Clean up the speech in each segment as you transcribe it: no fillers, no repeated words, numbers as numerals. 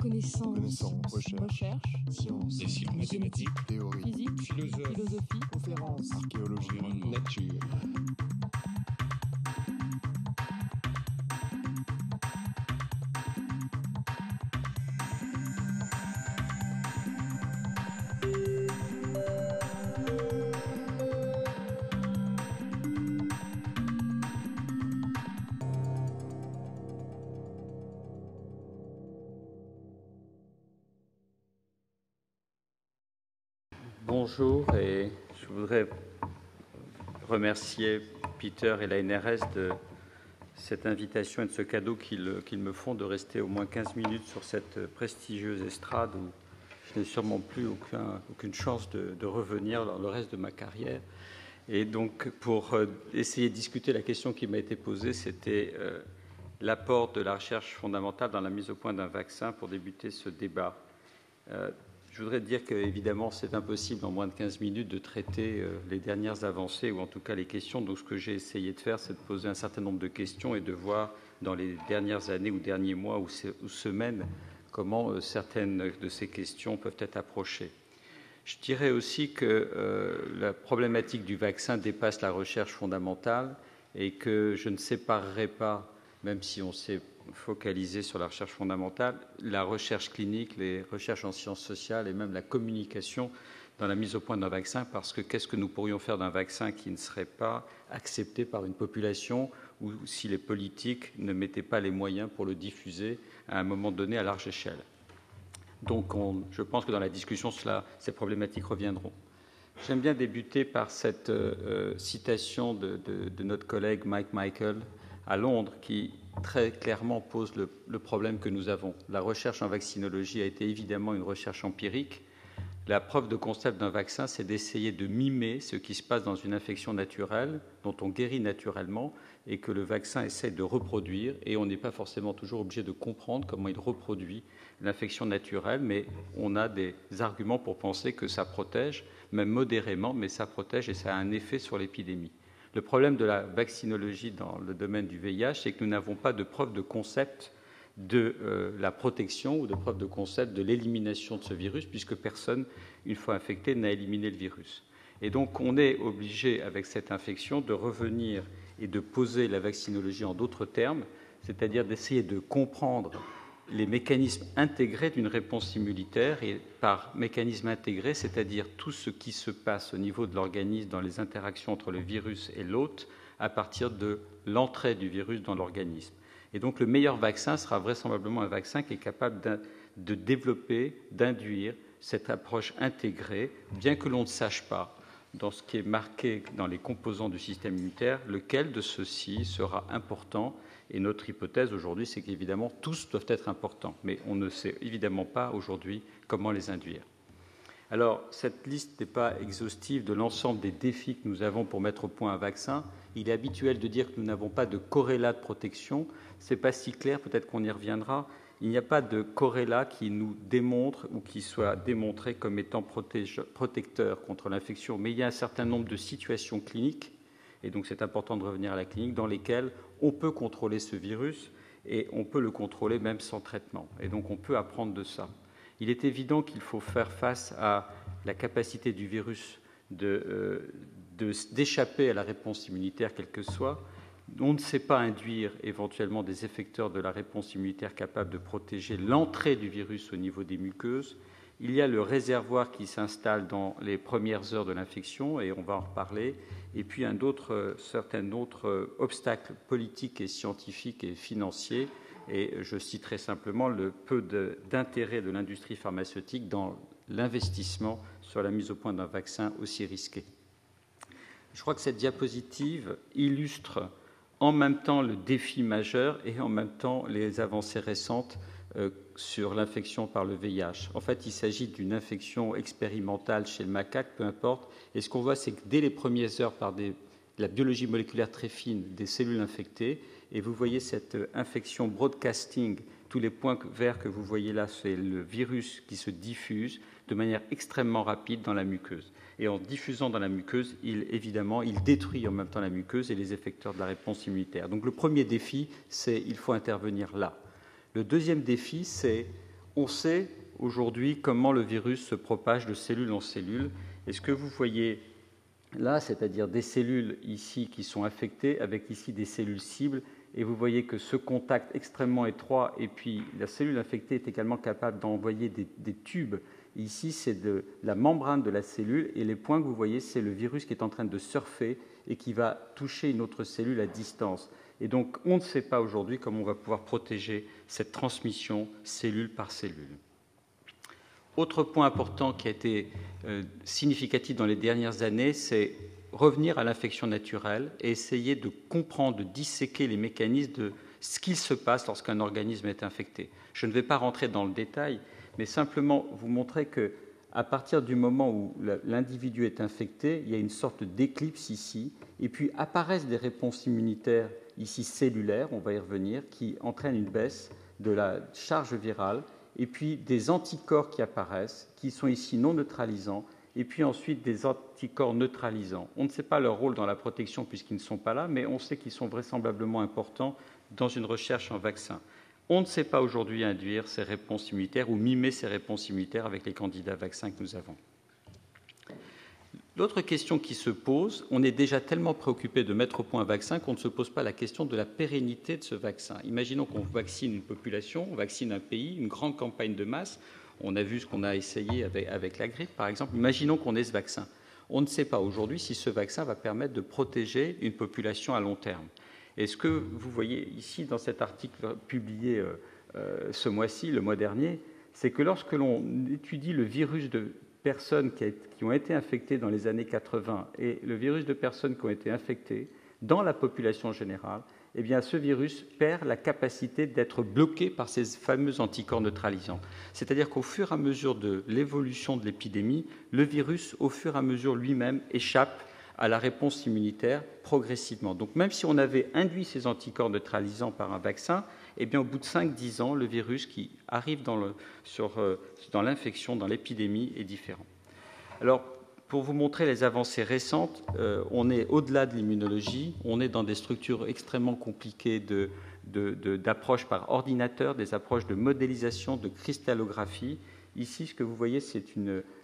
Connaissance, recherche, sciences, mathématiques, théorie, physique, philosophie, conférences, archéologie, nature. Bonjour, et je voudrais remercier Peter et la NRS de cette invitation et de ce cadeau qu'ils me font de rester au moins 15 minutes sur cette prestigieuse estrade où je n'ai sûrement plus aucune chance de revenir dans le reste de ma carrière. Et donc, pour essayer de discuter la question qui m'a été posée, c'était l'apport de la recherche fondamentale dans la mise au point d'un vaccin pour débuter ce débat. Je voudrais dire qu'évidemment, c'est impossible en moins de 15 minutes de traiter les dernières avancées, ou en tout cas les questions. Donc, ce que j'ai essayé de faire, c'est de poser un certain nombre de questions et de voir dans les dernières années ou derniers mois ou semaines comment certaines de ces questions peuvent être approchées. Je dirais aussi que la problématique du vaccin dépasse la recherche fondamentale et que je ne séparerai pas, même si on s'est focalisé sur la recherche fondamentale, la recherche clinique, les recherches en sciences sociales et même la communication dans la mise au point d'un vaccin, parce que qu'est-ce que nous pourrions faire d'un vaccin qui ne serait pas accepté par une population ou si les politiques ne mettaient pas les moyens pour le diffuser à un moment donné à large échelle. Donc je pense que dans la discussion, ces problématiques reviendront. J'aime bien débuter par cette citation de notre collègue Mike Michael à Londres, qui très clairement pose le problème que nous avons. La recherche en vaccinologie a été évidemment une recherche empirique. La preuve de concept d'un vaccin, c'est d'essayer de mimer ce qui se passe dans une infection naturelle, dont on guérit naturellement, et que le vaccin essaie de reproduire. Et on n'est pas forcément toujours obligé de comprendre comment il reproduit l'infection naturelle, mais on a des arguments pour penser que ça protège, même modérément, mais ça protège et ça a un effet sur l'épidémie. Le problème de la vaccinologie dans le domaine du VIH, c'est que nous n'avons pas de preuve de concept de la protection ou de preuve de concept de l'élimination de ce virus, puisque personne, une fois infecté, n'a éliminé le virus. Et donc, on est obligé, avec cette infection, de revenir et de poser la vaccinologie en d'autres termes, c'est-à-dire d'essayer de comprendre les mécanismes intégrés d'une réponse immunitaire, et par mécanisme intégré, c'est-à-dire tout ce qui se passe au niveau de l'organisme dans les interactions entre le virus et l'hôte à partir de l'entrée du virus dans l'organisme. Et donc le meilleur vaccin sera vraisemblablement un vaccin qui est capable de développer, d'induire cette approche intégrée, bien que l'on ne sache pas, dans ce qui est marqué dans les composants du système immunitaire, lequel de ceux-ci sera important. Et notre hypothèse aujourd'hui, c'est qu'évidemment, tous doivent être importants, mais on ne sait évidemment pas aujourd'hui comment les induire. Alors, cette liste n'est pas exhaustive de l'ensemble des défis que nous avons pour mettre au point un vaccin. Il est habituel de dire que nous n'avons pas de corrélat de protection. Ce n'est pas si clair, peut-être qu'on y reviendra. Il n'y a pas de corrélat qui nous démontre ou qui soit démontré comme étant protecteur contre l'infection. Mais il y a un certain nombre de situations cliniques, et donc c'est important de revenir à la clinique, dans lesquelles on peut contrôler ce virus et on peut le contrôler même sans traitement. Et donc on peut apprendre de ça. Il est évident qu'il faut faire face à la capacité du virus d'échapper à la réponse immunitaire, quelle que soit. On ne sait pas induire éventuellement des effecteurs de la réponse immunitaire capables de protéger l'entrée du virus au niveau des muqueuses. Il y a le réservoir qui s'installe dans les premières heures de l'infection, et on va en reparler. Et puis un certain autre obstacle politique et scientifique et financier. Et je citerai simplement le peu d'intérêt de l'industrie pharmaceutique dans l'investissement sur la mise au point d'un vaccin aussi risqué. Je crois que cette diapositive illustre en même temps le défi majeur et en même temps les avancées récentes sur l'infection par le VIH. En fait, il s'agit d'une infection expérimentale chez le macaque, peu importe. Et ce qu'on voit, c'est que dès les premières heures, par la biologie moléculaire très fine des cellules infectées, et vous voyez cette infection broadcasting, tous les points verts que vous voyez là, c'est le virus qui se diffuse de manière extrêmement rapide dans la muqueuse. Et en diffusant dans la muqueuse, il détruit en même temps la muqueuse et les effecteurs de la réponse immunitaire. Donc le premier défi, c'est qu'il faut intervenir là. Le deuxième défi, c'est On sait aujourd'hui comment le virus se propage de cellule en cellule. Et ce que vous voyez là, c'est-à-dire des cellules ici qui sont infectées avec ici des cellules cibles, et vous voyez que ce contact extrêmement étroit, et puis la cellule infectée est également capable d'envoyer des tubes. Ici, c'est de la membrane de la cellule, et les points que vous voyez, c'est le virus qui est en train de surfer et qui va toucher une autre cellule à distance. Et donc, on ne sait pas aujourd'hui comment on va pouvoir protéger cette transmission cellule par cellule. Autre point important qui a été significatif dans les dernières années, c'est revenir à l'infection naturelle et essayer de comprendre, de disséquer les mécanismes de ce qu'il se passe lorsqu'un organisme est infecté. Je ne vais pas rentrer dans le détail, mais simplement vous montrer qu'à partir du moment où l'individu est infecté, il y a une sorte d'éclipse ici, et puis apparaissent des réponses immunitaires ici cellulaires, on va y revenir, qui entraînent une baisse de la charge virale, et puis des anticorps qui apparaissent, qui sont ici non neutralisants, et puis ensuite des anticorps neutralisants. On ne sait pas leur rôle dans la protection puisqu'ils ne sont pas là, mais on sait qu'ils sont vraisemblablement importants dans une recherche en vaccin. On ne sait pas aujourd'hui induire ces réponses immunitaires ou mimer ces réponses immunitaires avec les candidats vaccins que nous avons. L'autre question qui se pose, on est déjà tellement préoccupé de mettre au point un vaccin qu'on ne se pose pas la question de la pérennité de ce vaccin. Imaginons qu'on vaccine une population, on vaccine un pays, une grande campagne de masse. On a vu ce qu'on a essayé avec la grippe, par exemple. Imaginons qu'on ait ce vaccin. On ne sait pas aujourd'hui si ce vaccin va permettre de protéger une population à long terme. Et ce que vous voyez ici dans cet article publié ce mois-ci, le mois dernier, c'est que lorsque l'on étudie le virus de personnes qui ont été infectées dans les années 80 et le virus de personnes qui ont été infectées dans la population générale, eh bien, ce virus perd la capacité d'être bloqué par ces fameux anticorps neutralisants. C'est-à-dire qu'au fur et à mesure de l'évolution de l'épidémie, le virus, au fur et à mesure lui-même, échappe à la réponse immunitaire progressivement. Donc, même si on avait induit ces anticorps neutralisants par un vaccin, eh bien, au bout de 5-10 ans, le virus qui arrive dans l'infection, dans l'épidémie, est différent. Alors, pour vous montrer les avancées récentes, on est au-delà de l'immunologie, on est dans des structures extrêmement compliquées d'approches par ordinateur, des approches de modélisation, de cristallographie. Ici, ce que vous voyez, c'est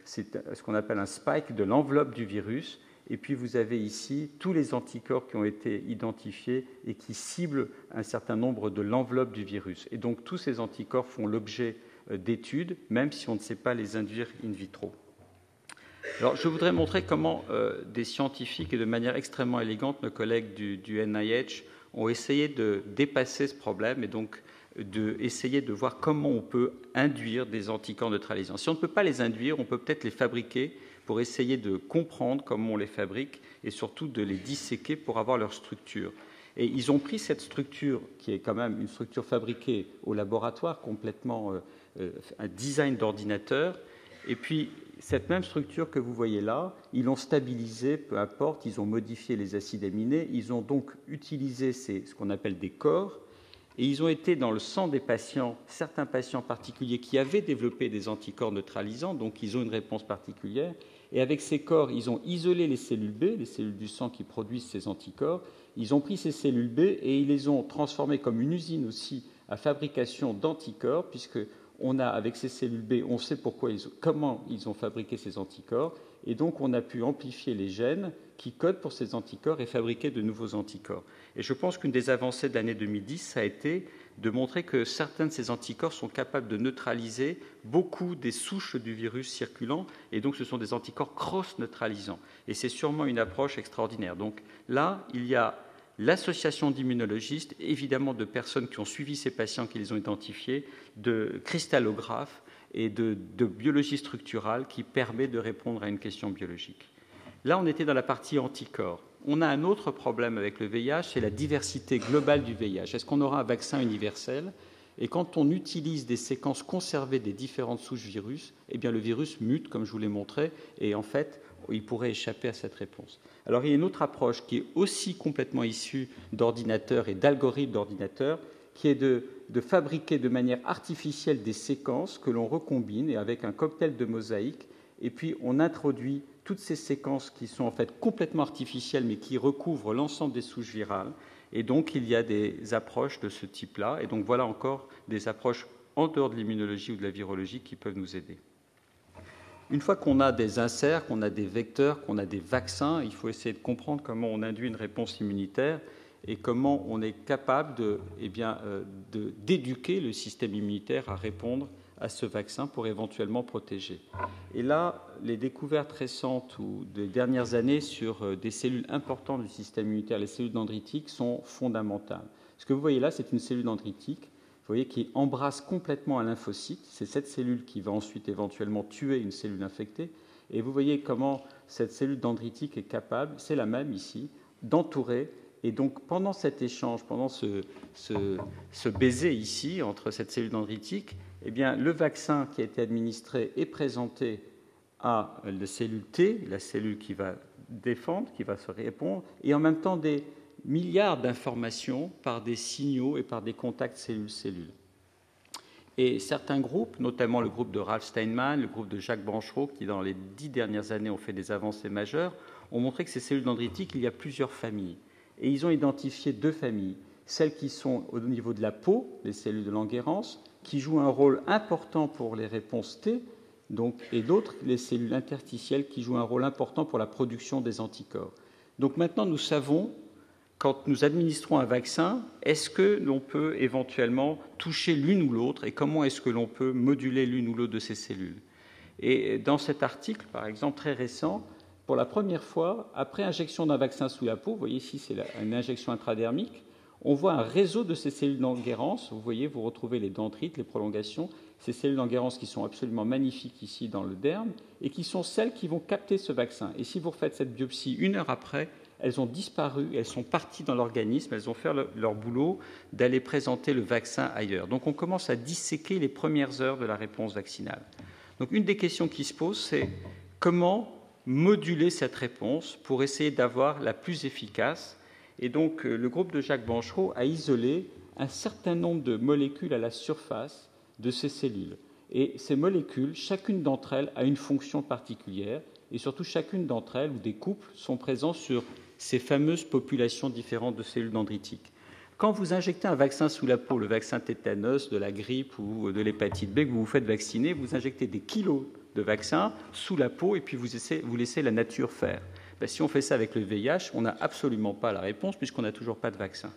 ce qu'on appelle un spike de l'enveloppe du virus. Et puis, vous avez ici tous les anticorps qui ont été identifiés et qui ciblent un certain nombre de l'enveloppe du virus. Et donc, tous ces anticorps font l'objet d'études, même si on ne sait pas les induire in vitro. Alors, je voudrais montrer comment des scientifiques, et de manière extrêmement élégante, nos collègues du NIH, ont essayé de dépasser ce problème et donc d'essayer de voir comment on peut induire des anticorps neutralisants. Si on ne peut pas les induire, on peut peut-être les fabriquer pour essayer de comprendre comment on les fabrique et surtout de les disséquer pour avoir leur structure. Et ils ont pris cette structure, qui est quand même une structure fabriquée au laboratoire, complètement un design d'ordinateur, et puis cette même structure que vous voyez là, ils l'ont stabilisée, peu importe, ils ont modifié les acides aminés, ils ont donc utilisé ce qu'on appelle des corps, et ils ont été dans le sang des patients, certains patients particuliers qui avaient développé des anticorps neutralisants, donc ils ont une réponse particulière, et avec ces corps, ils ont isolé les cellules B, les cellules du sang qui produisent ces anticorps, ils ont pris ces cellules B et ils les ont transformées comme une usine aussi à fabrication d'anticorps, puisque on a, avec ces cellules B, on sait comment ils ont fabriqué ces anticorps, et donc on a pu amplifier les gènes qui codent pour ces anticorps et fabriquer de nouveaux anticorps. Et je pense qu'une des avancées de l'année 2010, ça a été de montrer que certains de ces anticorps sont capables de neutraliser beaucoup des souches du virus circulant, et donc ce sont des anticorps cross-neutralisants. Et c'est sûrement une approche extraordinaire. Donc là, il y a l'association d'immunologistes, évidemment de personnes qui ont suivi ces patients, qui les ont identifiés, de cristallographes et de biologie structurale qui permet de répondre à une question biologique. Là, on était dans la partie anticorps. On a un autre problème avec le VIH, c'est la diversité globale du VIH. Est-ce qu'on aura un vaccin universel ? Et quand on utilise des séquences conservées des différentes souches virus, eh bien le virus mute, comme je vous l'ai montré, et en fait, il pourrait échapper à cette réponse. Alors, il y a une autre approche qui est aussi complètement issue d'ordinateurs et d'algorithmes d'ordinateurs, qui est de fabriquer de manière artificielle des séquences que l'on recombine et avec un cocktail de mosaïque, et puis on introduit toutes ces séquences qui sont en fait complètement artificielles, mais qui recouvrent l'ensemble des souches virales. Et donc, il y a des approches de ce type-là. Et donc, voilà encore des approches en dehors de l'immunologie ou de la virologie qui peuvent nous aider. Une fois qu'on a des inserts, qu'on a des vecteurs, qu'on a des vaccins, il faut essayer de comprendre comment on induit une réponse immunitaire et comment on est capable d'éduquer le système immunitaire à répondre à ce vaccin pour éventuellement protéger. Et là, les découvertes récentes ou des dernières années sur des cellules importantes du système immunitaire, les cellules dendritiques, sont fondamentales. Ce que vous voyez là, c'est une cellule dendritique, vous voyez, qui embrasse complètement un lymphocyte. C'est cette cellule qui va ensuite éventuellement tuer une cellule infectée. Et vous voyez comment cette cellule dendritique est capable, c'est la même ici, d'entourer. Et donc, pendant cet échange, pendant ce baiser ici entre cette cellule dendritique, eh bien, le vaccin qui a été administré est présenté à la cellule T, la cellule qui va défendre, qui va se répondre, et en même temps des milliards d'informations par des signaux et par des contacts cellule-cellule. Et certains groupes, notamment le groupe de Ralph Steinman, le groupe de Jacques Branchereau, qui dans les 10 dernières années ont fait des avancées majeures, ont montré que ces cellules dendritiques, il y a plusieurs familles. Et ils ont identifié 2 familles, celles qui sont au niveau de la peau, les cellules de Langerhans, qui jouent un rôle important pour les réponses T, donc, et d'autres, les cellules interstitielles, qui jouent un rôle important pour la production des anticorps. Donc maintenant, nous savons, quand nous administrons un vaccin, est-ce que l'on peut éventuellement toucher l'une ou l'autre et comment est-ce que l'on peut moduler l'une ou l'autre de ces cellules. Et dans cet article, par exemple, très récent, pour la première fois, après injection d'un vaccin sous la peau, vous voyez ici, c'est une injection intradermique, on voit un réseau de ces cellules Langerhans. Vous voyez, vous retrouvez les dendrites, les prolongations, ces cellules Langerhans qui sont absolument magnifiques ici dans le derme et qui sont celles qui vont capter ce vaccin. Et si vous refaites cette biopsie 1 heure après, elles ont disparu, elles sont parties dans l'organisme, elles ont fait leur boulot d'aller présenter le vaccin ailleurs. Donc on commence à disséquer les premières heures de la réponse vaccinale. Donc une des questions qui se pose, c'est comment moduler cette réponse pour essayer d'avoir la plus efficace. Et donc le groupe de Jacques Branchereau a isolé un certain nombre de molécules à la surface de ces cellules. Et ces molécules, chacune d'entre elles a une fonction particulière, et surtout chacune d'entre elles, ou des couples, sont présents sur ces fameuses populations différentes de cellules dendritiques. Quand vous injectez un vaccin sous la peau, le vaccin tétanos, de la grippe ou de l'hépatite B que vous vous faites vacciner, vous injectez des kilos de vaccin sous la peau et puis vous laissez la nature faire. Ben, si on fait ça avec le VIH, on n'a absolument pas la réponse puisqu'on n'a toujours pas de vaccin.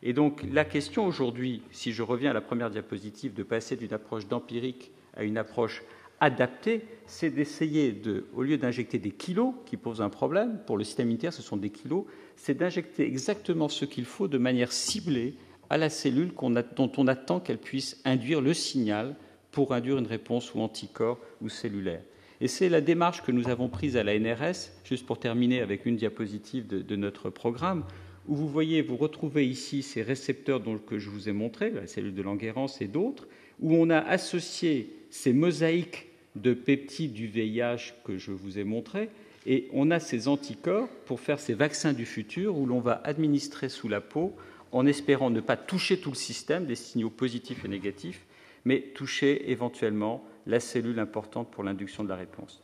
Et donc la question aujourd'hui, si je reviens à la première diapositive, de passer d'une approche d'empirique à une approche adaptée, c'est d'essayer, au lieu d'injecter des kilos, qui posent un problème, pour le système immunitaire ce sont des kilos, c'est d'injecter exactement ce qu'il faut de manière ciblée à la cellule dont on attend qu'elle puisse induire le signal pour induire une réponse ou anticorps ou cellulaire. Et c'est la démarche que nous avons prise à la NRS, juste pour terminer avec une diapositive de notre programme, où vous voyez, vous retrouvez ici ces récepteurs que je vous ai montrés, la cellule de Langerhans et d'autres, où on a associé ces mosaïques de peptides du VIH que je vous ai montrés, et on a ces anticorps pour faire ces vaccins du futur où l'on va administrer sous la peau en espérant ne pas toucher tout le système, des signaux positifs et négatifs, mais toucher éventuellement la cellule importante pour l'induction de la réponse.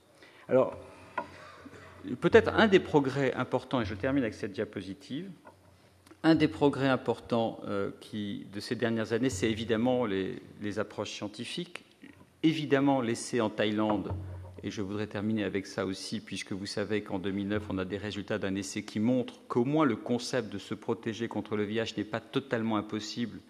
Alors, peut-être un des progrès importants, et je termine avec cette diapositive, un des progrès importants de ces dernières années, c'est évidemment les approches scientifiques, évidemment l'essai en Thaïlande, et je voudrais terminer avec ça aussi, puisque vous savez qu'en 2009, on a des résultats d'un essai qui montrent qu'au moins le concept de se protéger contre le VIH n'est pas totalement impossible,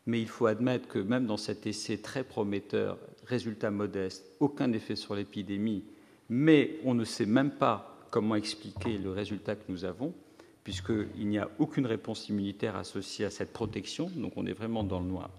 mais il faut admettre que même dans cet essai très prometteur, résultat modeste, aucun effet sur l'épidémie, mais on ne sait même pas comment expliquer le résultat que nous avons, puisqu'il n'y a aucune réponse immunitaire associée à cette protection, donc on est vraiment dans le noir.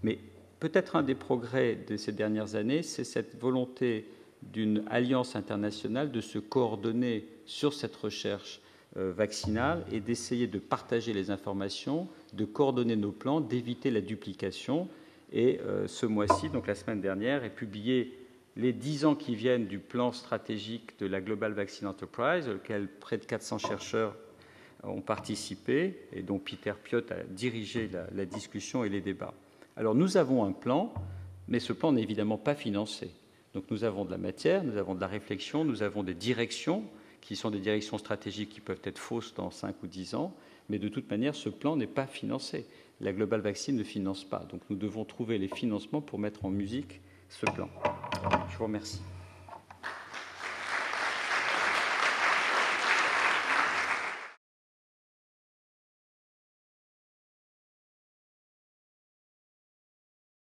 Mais peut-être un des progrès de ces dernières années, c'est cette volonté d'une alliance internationale de se coordonner sur cette recherche vaccinale et d'essayer de partager les informations, de coordonner nos plans, d'éviter la duplication. Et ce mois-ci, donc la semaine dernière, est publié les 10 ans qui viennent du plan stratégique de la Global Vaccine Enterprise, auquel près de 400 chercheurs ont participé et dont Peter Piot a dirigé la discussion et les débats. Alors nous avons un plan, mais ce plan n'est évidemment pas financé. Donc nous avons de la matière, nous avons de la réflexion, nous avons des directions qui sont des directions stratégiques qui peuvent être fausses dans 5 ou 10 ans, mais de toute manière, ce plan n'est pas financé. la Global Vaccine ne finance pas. Donc nous devons trouver les financements pour mettre en musique ce plan. Je vous remercie.